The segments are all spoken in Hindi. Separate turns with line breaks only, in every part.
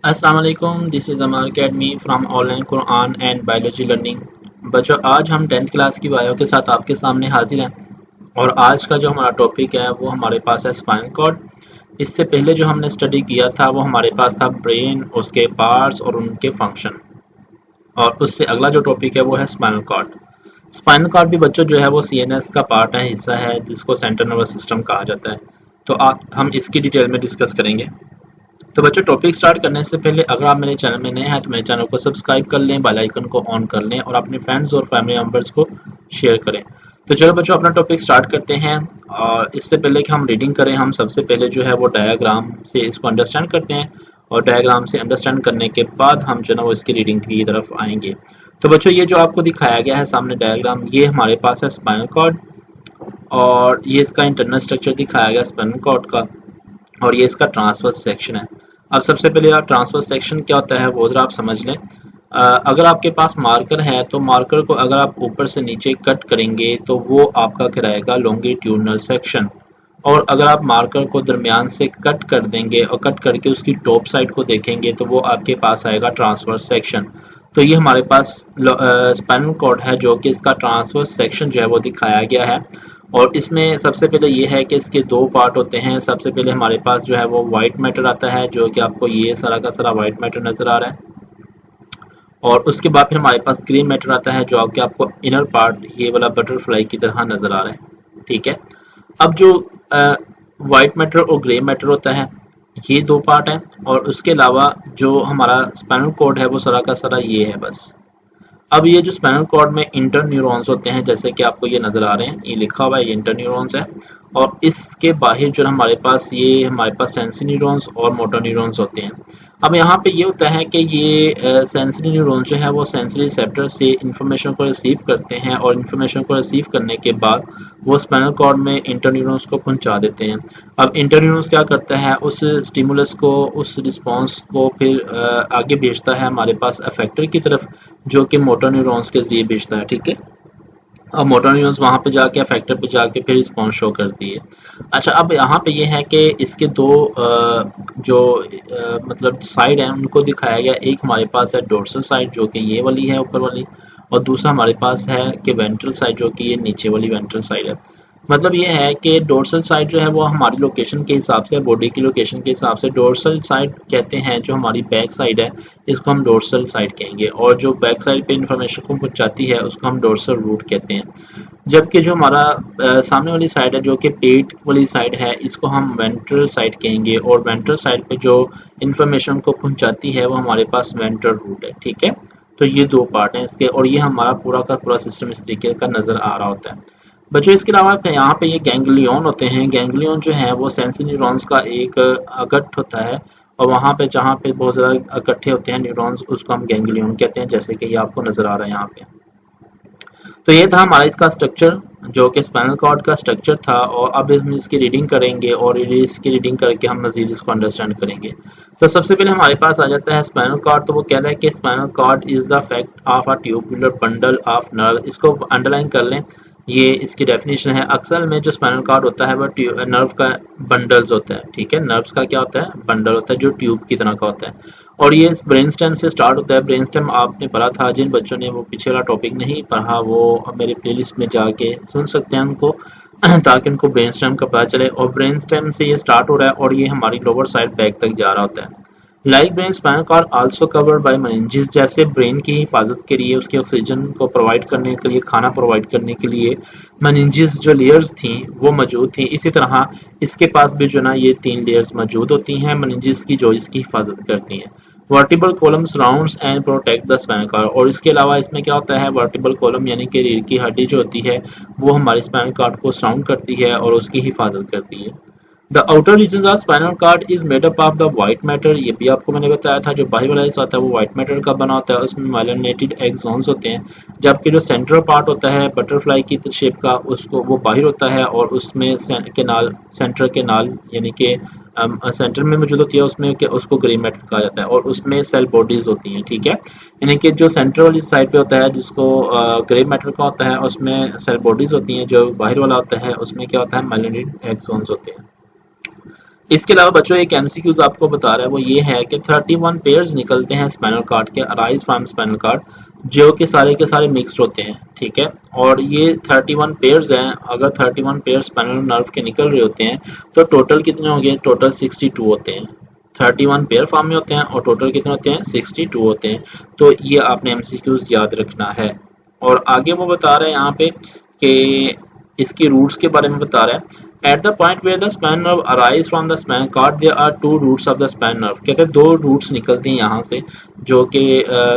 अस्सलाम वालेकुम, this is Amar academy from online Quran and biology learning. बच्चों, आज हम 10th क्लास की बायो के साथ आपके सामने हाजिर हैं और आज का जो हमारा टॉपिक है वो हमारे पास है स्पाइनल कॉर्ड। इससे पहले जो हमने स्टडी किया था वो हमारे पास था ब्रेन, उसके पार्ट्स और उनके फंक्शन। और उससे अगला जो टॉपिक है वो है स्पाइनल कॉर्ड। स्पाइनल कॉर्ड भी बच्चों जो है वो सीएनएस का पार्ट है, हिस्सा है, जिसको सेंट्रल नर्वस सिस्टम कहा जाता है। तो हम इसकी डिटेल में डिस्कस करेंगे। तो बच्चों, टॉपिक स्टार्ट करने से पहले अगर आप मेरे चैनल में नए हैं तो मेरे चैनल को सब्सक्राइब कर लें, बेल आइकन को ऑन कर लें और अपने फ्रेंड्स और फैमिली मेंबर्स को शेयर करें। तो चलो बच्चों, अपना टॉपिक स्टार्ट करते हैं। और इससे पहले कि हम रीडिंग करें, हम सबसे पहले जो है वो डायग्राम से इसको अंडरस्टैंड करते हैं और डायग्राम से अंडरस्टैंड करने के बाद हम जो ना वो इसकी रीडिंग की तरफ आएंगे। तो बच्चों, ये जो आपको दिखाया गया है सामने डायग्राम, ये हमारे पास है स्पाइनल कॉर्ड और ये इसका इंटरनल स्ट्रक्चर दिखाया गया स्पाइनल कॉर्ड का, और ये इसका ट्रांसवर्स सेक्शन है। अब सबसे पहले यार, ट्रांसवर्स सेक्शन क्या होता है वो जरा आप समझ लें। अगर आपके पास मार्कर है तो मार्कर को अगर आप ऊपर से नीचे कट करेंगे तो वो आपका कहलाएगा लॉन्गिट्यूडनल सेक्शन। और अगर आप मार्कर को दरमियान से कट कर देंगे और कट करके उसकी टॉप साइड को देखेंगे तो वो आपके पास आएगा ट्रांसवर्स सेक्शन। तो ये हमारे पास स्पाइनल कॉर्ड है जो कि इसका ट्रांसवर्स सेक्शन जो है वो दिखाया गया है। और इसमें सबसे पहले ये है कि इसके दो पार्ट होते हैं। सबसे पहले हमारे पास जो है वो वाइट मैटर आता है, जो कि आपको ये सारा का सारा वाइट मैटर नजर आ रहा है। और उसके बाद फिर हमारे पास ग्रे मैटर आता है, जो कि आपको इनर पार्ट ये वाला बटरफ्लाई की तरह नजर आ रहा है। ठीक है। अब जो वाइट मैटर और ग्रे मैटर होता है, ये दो पार्ट हैं। और उसके अलावा जो हमारा स्पाइनल कॉर्ड है वो सारा का सारा ये है बस। अब ये जो स्पाइनल कॉर्ड में इंटर न्यूरॉन्स होते हैं, जैसे कि आपको ये नजर आ रहे हैं, ये लिखा हुआ है, ये इंटर न्यूरॉन्स है। और इसके बाहर जो हमारे पास सेंसरी न्यूरॉन्स और मोटर न्यूरॉन्स होते हैं। अब यहाँ पे ये होता है कि ये सेंसरी न्यूरॉन्स जो है वो सेंसरी रिसेप्टर से इंफॉर्मेशन को रिसीव करते हैं और इंफॉर्मेशन को रिसीव करने के बाद वो स्पाइनल कॉर्ड में इंटर न्यूरॉन्स को पहुंचा देते हैं। अब इंटर न्यूरॉन्स क्या करता है, उस स्टिमुलस को, उस रिस्पॉन्स को फिर आगे भेजता है हमारे पास अफेक्टर की तरफ, जो कि मोटर न्यूरॉन्स के जरिए भेजता है। ठीक है। अब मोटर न्यूरॉन्स वहाँ पे जाके अफेक्टर पे जाके फिर रिस्पॉन्स शो करती है। अच्छा, अब यहाँ पे ये है कि इसके दो जो मतलब साइड है उनको दिखाया गया। एक हमारे पास है डोर्सल साइड, जो कि ये वाली है ऊपर वाली, और दूसरा हमारे पास है कि वेंट्रल साइड, जो कि ये नीचे वाली वेंट्रल साइड है। मतलब ये है कि डोर्सल साइड जो है वो हमारी लोकेशन के हिसाब से, बॉडी की लोकेशन के हिसाब से डोर्सल साइड कहते हैं। जो हमारी बैक साइड है इसको हम डोर्सल साइड कहेंगे, और जो बैक साइड पे इंफॉर्मेशन को पहुंचाती है उसको हम डोर्सल रूट कहते हैं। जबकि जो हमारा सामने वाली साइड है, जो कि पेट वाली साइड है, इसको हम वेंट्रल साइड कहेंगे। और वेंट्रल साइड पे जो इंफॉर्मेशन को पहुंचाती है वो हमारे पास वेंट्रल रूट है। ठीक है। तो ये दो पार्ट हैं इसके, और ये हमारा पूरा का पूरा सिस्टम इस तरीके का नजर आ रहा होता है। बच्चों, इसके अलावा यहाँ पे ये गैंग्लियन होते हैं। गैंग्लियन जो है वो सेंसरी न्यूरॉन्स का एक अगट होता है, और वहाँ पे जहाँ पे बहुत ज़्यादा इकट्ठे होते हैं न्यूरॉन्स, उसको हम गैंग्लियन कहते हैं, जैसे कि ये आपको नजर आ रहा है यहाँ पे। तो ये था हमारा इसका स्ट्रक्चर, जो कि स्पाइनल कॉर्ड का स्ट्रक्चर था। और अब हम इसकी रीडिंग करेंगे और इसकी रीडिंग करके हम मजीद इसको अंडरस्टैंड करेंगे। तो सबसे पहले हमारे पास आ जाता है स्पाइनल कॉर्ड। तो वो कह रहा है कि spinal cord is the fact of a tubular bundle of nerve. इसको अंडरलाइन कर लें, ये इसकी डेफिनेशन है। अक्सर में जो स्पाइनल कॉर्ड होता है वो नर्व का बंडल्स होता है। ठीक है। नर्व्स का क्या होता है, बंडल होता है, जो ट्यूब की तरह का होता है। और ये ब्रेन स्टेम से स्टार्ट होता है। ब्रेन स्टेम आपने पढ़ा था, जिन बच्चों ने वो पीछे वाला टॉपिक नहीं पढ़ा वो मेरे प्लेलिस्ट में जाके सुन सकते हैं उनको, ताकि उनको ब्रेन स्टेम का पता चले। और ब्रेन स्टेम से ये स्टार्ट हो रहा है और ये हमारी लोअर साइड बैक तक जा रहा होता है। Like brain, spinal cord also covered by meninges. जैसे ब्रेन की हिफाजत के लिए, उसके ऑक्सीजन को प्रोवाइड करने के लिए, खाना प्रोवाइड करने के लिए मेनिंजेस जो लेयर्स थी वो मौजूद थी, इसी तरह इसके पास भी जो ना ये 3 लेयर्स मौजूद होती हैं मेनिंजेस की, जो इसकी हिफाजत करती हैं। Vertebral column surrounds and protect the spinal cord. और इसके अलावा इसमें क्या होता है, वर्टिब्रल कॉलम यानी कि रीढ़ की हड्डी जो होती है वो हमारे स्पाइनल कॉर्ड को सराउंड करती है और उसकी हिफाजत करती है। The outer region of spinal cord is made up of the white matter. ये भी आपको मैंने बताया था, जो बाहरी वाला हिस्सा होता है वो व्हाइट मैटर का बना होता है, उसमें माइलिनेटेड एक्सोन्स होते हैं। जबकि जो सेंट्रल पार्ट होता है बटरफ्लाई की शेप का, उसको वो बाहर होता है और उसमें सेंटर के नाल यानी कि सेंटर में मौजूद होती है, उसमें उसको ग्रे मैटर कहा जाता है। और उसमें सेल बॉडीज होती हैं। ठीक है। यानी कि जो सेंटर वाली साइड पे होता है जिसको ग्रे मैटर का होता है, उसमें सेल बॉडीज होती हैं। जो बाहर वाला होता है उसमें क्या होता है, माइलिनेटेड एक्सोन्स होते हैं। इसके अलावा बच्चों एक एमसीक्यूज आपको बता रहा है, वो ये है कि 31 पेयर्स निकलते हैं स्पाइनल कार्ड के, अराइज फ्रॉम स्पाइनल कार्ड, जो कि सारे के सारे मिक्स्ड होते हैं, ठीक है। और ये 31 पेयर्स हैं, अगर 31 पेयर स्पाइनल नर्व के निकल रहे होते हैं तो टोटल कितने होंगे, टोटल 62 होते हैं। 31 पेयर फॉर्म में होते हैं और टोटल कितने होते हैं, 62 होते हैं। तो ये आपने एमसीक्यूज याद रखना है। और आगे वो बता रहे हैं यहाँ पे कि इसकी रूट्स के बारे में बता रहा है। At the point where the spinal nerve arise from the spinal cord, there are two roots of the spinal nerve। कहते हैं दो रूट्स निकलती हैं यहाँ से, जो कि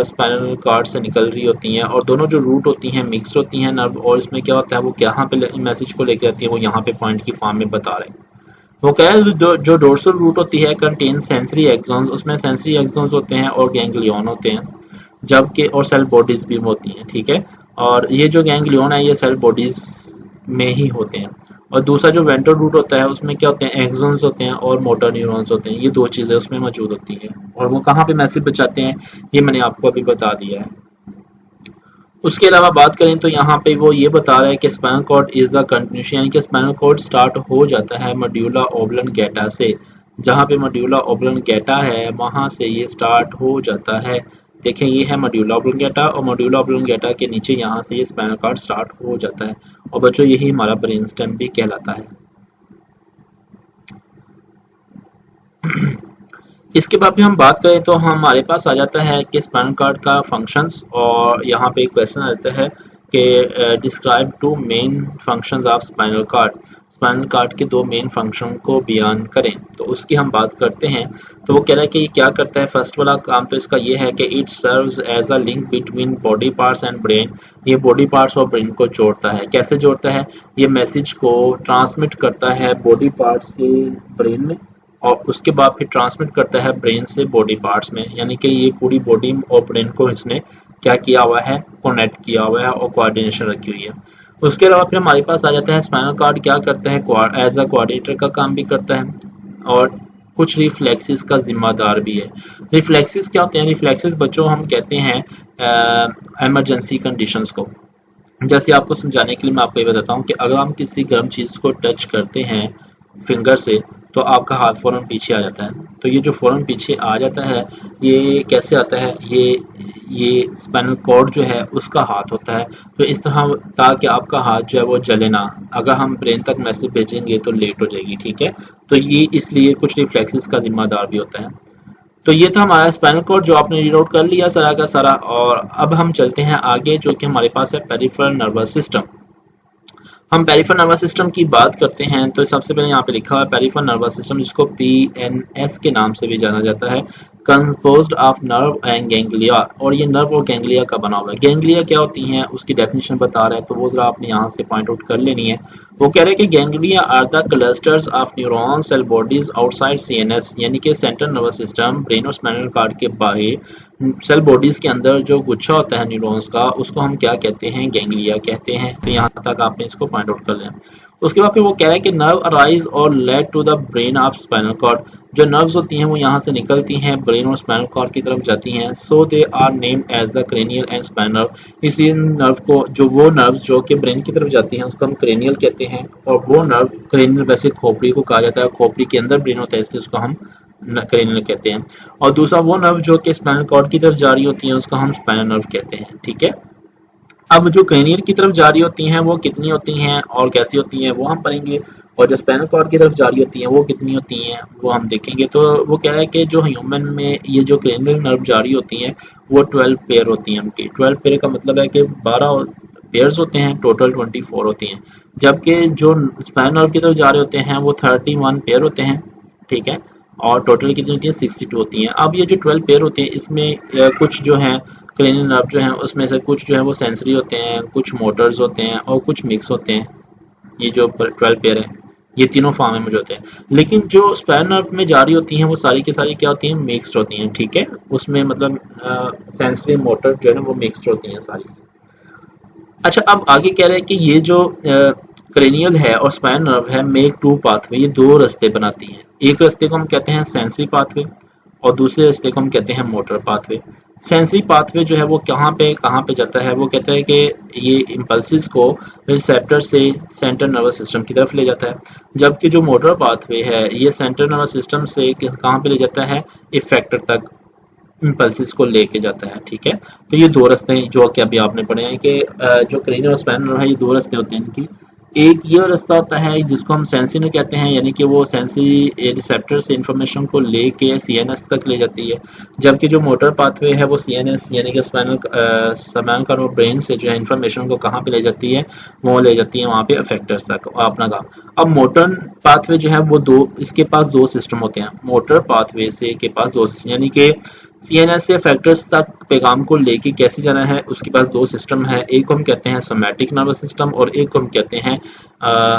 स्पाइनल कार्ड से निकल रही होती हैं, और दोनों जो रूट होती हैं मिक्स होती हैं नर्व, और इसमें क्या होता है, वो यहाँ पे मैसेज को लेकर आती है, वो यहाँ पे पॉइंट की फॉर्म में बता रहे हैं। वो कह रहे हैं जो डोर्सल रूट होती है कंटेन सेंसरी एक्सॉन्स, उसमें सेंसरी एक्सॉन्स होते हैं और गैंग्लियन होते हैं, जबकि और सेल बॉडीज भी होती हैं, ठीक है। और ये जो गैंग्लियन है ये सेल बॉडीज में ही होते हैं। और दूसरा जो वेंट्रल रूट होता है उसमें क्या होते हैं, एक्सॉन्स होते हैं और मोटर न्यूरॉन्स होते हैं। ये दो चीजें उसमें मौजूद होती हैं, और वो कहाँ पे मैसेज पहुंचाते हैं ये मैंने आपको अभी बता दिया है। उसके अलावा बात करें तो यहाँ पे वो ये बता रहा है कि spinal cord is the continuation, यानी कि स्पाइनल कॉर्ड स्टार्ट हो जाता है मड्यूला ओब्लंगेटा से। जहाँ पे मड्यूला ओब्लंगेटा है वहां से ये स्टार्ट हो जाता है। देखें ये है मड्यूला ओब्लंगेटा, और मड्यूला ओब्लंगेटा के नीचे यहाँ से ये स्पाइनल कॉर्ड स्टार्ट हो जाता है। और बच्चों यही हमारा ब्रेन स्टेम भी कहलाता है। इसके बाद भी हम बात करें तो हमारे पास आ जाता है कि स्पाइनल कॉर्ड का फंक्शंस, और यहाँ पे एक क्वेश्चन आ जाता है कि describe two main functions of spinal cord. Spinal cord के दो मेन फंक्शन को बयान करें, तो उसकी हम बात करते हैं। तो वो कह रहा है कि ये क्या करता है, फर्स्ट वाला काम तो इसका ये है कि it serves as a link between body parts and brain. ये बॉडी पार्ट्स और ब्रेन को जोड़ता है। कैसे जोड़ता है, ये मैसेज को ट्रांसमिट करता है बॉडी पार्ट्स से ब्रेन में, और उसके बाद फिर ट्रांसमिट करता है ब्रेन से बॉडी पार्ट्स में। यानी कि ये पूरी बॉडी और ब्रेन को इसने क्या किया हुआ है, कनेक्ट किया हुआ है और कोऑर्डिनेशन रखी हुई है। उसके अलावा फिर हमारे पास आ जाता है स्पाइनल कॉर्ड क्या करता है, एज अ कोऑर्डिनेटर का काम भी करता है, और कुछ रिफ्लेक्सेस का जिम्मेदार भी है। रिफ्लेक्सेस क्या होते हैं, रिफ्लेक्सेस बच्चों हम कहते हैं इमरजेंसी कंडीशंस को। जैसे आपको समझाने के लिए मैं आपको ये बताता हूँ कि अगर हम किसी गर्म चीज़ को टच करते हैं फिंगर से, तो आपका हाथ फौरन पीछे आ जाता है। तो ये जो फौरन पीछे आ जाता है ये कैसे आता है, ये स्पाइनल कॉर्ड जो है उसका हाथ होता है। तो इस तरह ताकि आपका हाथ जो है वो जले ना, अगर हम ब्रेन तक मैसेज भेजेंगे तो लेट हो जाएगी, ठीक है। तो ये इसलिए कुछ रिफ्लेक्सेस का जिम्मेदार भी होता है। तो ये था हमारा स्पाइनल कॉर्ड जो आपने रीड आउट कर लिया सारा का सारा। और अब हम चलते हैं आगे, जो कि हमारे पास है पेरिफेरल नर्वस सिस्टम। हम पेरिफेरल नर्वस सिस्टम की बात करते हैं तो सबसे पहले यहाँ पे लिखा हुआ है पेरिफेरल नर्वस सिस्टम, जिसको पीएनएस के नाम से भी जाना जाता है, composed of nerve and ganglia. और ये नर्व और गैंग्लिया का बना हुआ है। गैंग्लिया क्या होती हैं उसकी डेफिनेशन बता रहा है, तो वो जरा आपने यहाँ से पॉइंट आउट कर लेनी है। वो कह रहे हैं कि ganglia are the clusters of neuron cell bodies outside CNS, यानी कि सेंट्रल नर्वस सिस्टम, ब्रेन और स्पाइनल कॉर्ड के बाहर सेल बॉडीज के अंदर जो गुच्छा होता है न्यूरॉन्स का, उसको हम क्या कहते हैं, गैंग्लिया कहते हैं। तो यहाँ तक आपने इसको पॉइंट आउट कर लें। उसके बाद फिर वो कह रहा है कि नर्व अराइज और lead to the brain of spinal cord. जो नर्व्स होती हैं वो यहाँ से निकलती हैं ब्रेन और स्पाइनल कॉर्ड की तरफ जाती हैं। So they are named as the cranial and spinal. इसी नर्व को, जो वो नर्व्स जो कि ब्रेन की तरफ जाती हैं उसको हम क्रेनियल कहते हैं, और वो नर्व क्रेनियल वैसे खोपड़ी को कहा जाता है, खोपड़ी के अंदर ब्रेन होता है इसलिए उसको हम क्रेनियल कहते हैं। और दूसरा वो नर्व जो कि स्पाइनल कॉर्ड की तरफ जा रही होती है उसको हम स्पाइनल नर्व कहते हैं, ठीक है। अब जो क्रेनियल की तरफ जारी होती हैं वो कितनी होती हैं और कैसी होती हैं वो हम पढ़ेंगे, और जो स्पाइनल कॉर्ड की तरफ जारी होती हैं वो कितनी होती हैं वो हम देखेंगे। तो वो कह रहा है कि जो ह्यूमन में ये जो क्रेनियल नर्व जारी होती हैं वो 12 पेयर होती हैं उनकी। 12 पेयर का मतलब है कि 12 पेयर्स होते हैं, टोटल 24 होती हैं। जबकि जो स्पाइनल नर्व की तरफ जा रहे होते हैं वो 31 पेयर होते हैं, ठीक है, और टोटल कितनी होती है, 62 होती हैं। अब ये जो 12 पेयर होते हैं इसमें कुछ जो हैं क्रेनियल नर्व जो हैं उसमें से कुछ जो है वो सेंसरी होते हैं, कुछ मोटर्स होते हैं और कुछ मिक्स होते हैं। ये जो 12 पेयर है ये तीनों फॉर्म में मौजूद होते हैं। लेकिन जो स्पाइनल नर्व में जारी होती हैं वो सारी की सारी क्या होती हैं, मिक्स्ड होती हैं, ठीक है। उसमें मतलब सेंसरी मोटर जो है ना वो मिक्स्ड होती हैं सारी। अच्छा, अब आगे कह रहे हैं कि ये जो क्रेनियल है और स्पाइनल नर्व है मेक टू पाथवे, ये दो रास्ते बनाती हैं। एक रास्ते को हम कहते हैं सेंसरी पाथवे और दूसरे रास्ते को हम कहते हैं मोटर पाथवे। सेंसरी पाथवे जो है वो कहाँ पे जाता है, वो कहता है कि ये इम्पल्सिस को रिसेप्टर से सेंट्रल नर्वस सिस्टम की तरफ ले जाता है, जबकि जो मोटर पाथवे है ये सेंट्रल नर्वस सिस्टम से कहाँ पे ले जाता है, इफेक्टर तक इम्पल्सिस को लेके जाता है। ठीक है, तो ये दो रास्ते हैं जो कि अभी आपने पढ़े हैं कि जो क्रेनियल और स्पाइनल नर्व है, ये दो रास्ते होते हैं इनकी। एक ये रास्ता होता है जिसको हम सेंसरी कहते हैं, यानी कि वो सेंसरी रिसेप्टर से इंफॉर्मेशन को लेके सीएनएस तक ले जाती है, जबकि जो मोटर पाथवे है वो सीएनएस यानी कि स्पाइनल का ब्रेन से जो है इंफॉर्मेशन को कहाँ पे ले जाती है, वो ले जाती है वहाँ पे अफेक्टर्स तक अपना काम। अब मोटर पाथवे जो है वो दो, इसके पास दो सिस्टम होते हैं, मोटर पाथवे से के पास दो सिस्टम, यानी कि सीएनएस से फैक्टर्स तक पैगाम को लेके कैसे जाना है, उसके पास दो सिस्टम है, एक को हम कहते हैं सोमैटिक नर्वस सिस्टम और एक को हम कहते हैं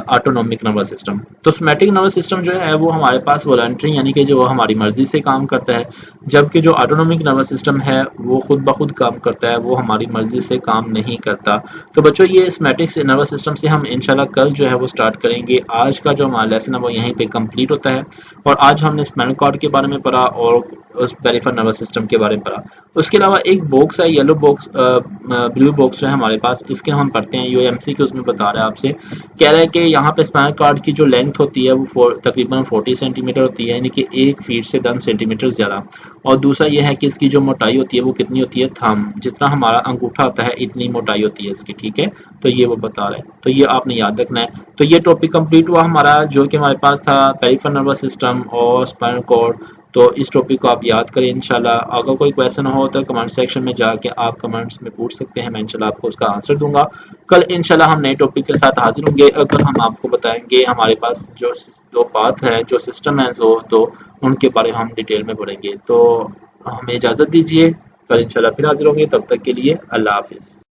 ऑटोनोमिक नर्वस सिस्टम। तो सोमैटिक नर्वस सिस्टम जो है वो हमारे पास वॉलंटरी यानी कि जो हमारी मर्जी से काम करता है, जबकि जो ऑटोनोमिक नर्वस सिस्टम है वो खुद ब खुद काम करता है, वो हमारी मर्जी से काम नहीं करता। तो बच्चों ये सोमैटिक नर्वस सिस्टम से हम इंशाल्लाह कल जो है वो स्टार्ट करेंगे। आज का जो हमारा लेसन है वो यहीं पे कंप्लीट होता है, और आज हमने स्पाइनल कॉर्ड के बारे में पढ़ा और उस पेरिफेरल नर्वस सिस्टम के बारे में पढ़ा। उसके अलावा एक बॉक्स है येलो बॉक्स, ब्लू बॉक्स जो है हमारे पास, इसके हम पढ़ते हैं, ये एमसीक्यू उसमें बता रहा है आपसे, कह रहा है कि यहाँ पे स्पाइनल कॉर्ड की जो लेंथ होती है वो तकरीबन 40 सेंटीमीटर होती है, यानी कि 1 फीट से 10 सेंटीमीटर ज़्यादा। और दूसरा यह है कि इसकी जो मोटाई होती है वो कितनी होती है, थंब जितना हमारा अंगूठा होता है इतनी मोटाई होती है इसकी। ठीक है, तो ये वो बता रहा है, तो ये आपने याद रखना है। तो ये टॉपिक कंप्लीट हुआ हमारा, जो कि हमारे पास था पेरिफेरल नर्वस सिस्टम और स्पाइनल कॉर्ड। तो इस टॉपिक को आप याद करें इंशाल्लाह। अगर कोई क्वेश्चन हो तो कमेंट सेक्शन में जाके आप कमेंट्स में पूछ सकते हैं, मैं इंशाल्लाह आपको उसका आंसर दूंगा। कल इंशाल्लाह हम नए टॉपिक के साथ हाजिर होंगे, कल हम आपको बताएंगे हमारे पास जो जो पाथ है, जो सिस्टम है, जो तो उनके बारे में हम डिटेल में पढ़ेंगे। तो हमें इजाज़त दीजिए, कल इंशाल्लाह फिर हाजिर होंगे, तब तक के लिए अल्लाह हाफिज़।